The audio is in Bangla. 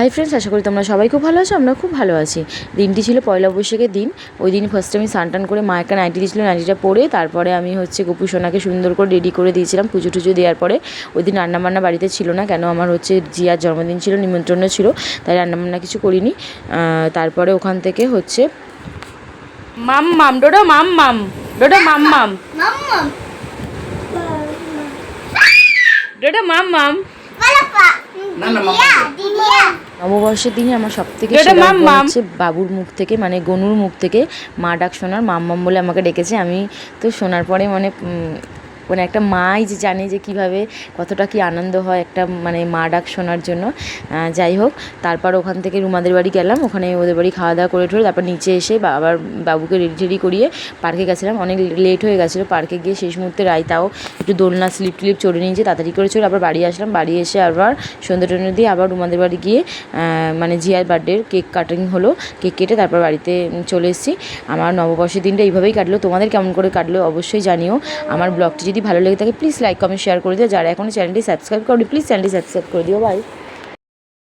হাই ফ্রেন্ডস, আশা করি তোমরা সবাই খুব ভালো আছো। আমরা খুব ভালো আছি। দিনটি ছিল পয়লা বৈশাখের দিন। ওই দিন ফার্স্টে আমি স্নান টান করে মা একটা নাইটি দিয়েছিল, নাইটিটা পরে তারপরে আমি গোপু সোনাকে সুন্দর করে রেডি করে দিয়েছিলাম। পুজো টুজো দেওয়ার পরে ওই দিন রান্নাবান্না বাড়িতে ছিল না, কেন আমার জিয়ার জন্মদিন ছিল, নিমন্ত্রণ ছিল, তাই রান্নাবান্না কিছু করিনি। তারপরে ওখান থেকে মাম মাম ডোডো মাম মাম ডোডো মাম মাম ডোডো মাম মাম। নববর্ষের দিনে আমার সব থেকে হচ্ছে বাবুর মুখ থেকে, মানে গনুর মুখ থেকে মা ডাক শোনার। মাম্মাম বলে আমাকে ডেকেছে। আমি তো শোনার পরে মানে একটা মাই যে জানে যে কীভাবে কতটা কি আনন্দ হয় একটা মানে মা ডাক শোনার জন্য। যাই হোক, তারপর ওখান থেকে রুমাদের বাড়ি গেলাম, ওখানে ওদের বাড়ি খাওয়া দাওয়া করে ঠরে তারপর নিচে এসে আবার বাবুকে রেডি টেডি করিয়ে পার্কে গেছিলাম। অনেক লেট হয়ে গেছিলো। পার্কে গিয়ে শেষ মুহূর্তে রায়তাও একটু দোলনা স্লিপ টিলিপ চড়ে নিয়েছে, তাড়াতাড়ি করে চলে আবার বাড়ি আসলাম। বাড়ি এসে আবার সন্ধ্যে টন্ধ্যে দিয়ে আবার রুমাদের বাড়ি গিয়ে মানে জিয়ার বার্থডের কেক কাটিং হলো, কেক কেটে তারপর বাড়িতে চলে এসেছি। আমার নববর্ষের দিনটা এইভাবেই কাটলো। তোমাদের কেমন করে কাটলো অবশ্যই জানিও। আমার ব্লগটি যদি ভালো লেগে থাকে প্লিজ লাইক কমেন্ট শেয়ার করে দিও। যারা এখনও চ্যানেলটি সাবস্ক্রাইব করো প্লিজ চ্যানেলটি সাবস্ক্রাইব করে দিও। বাই।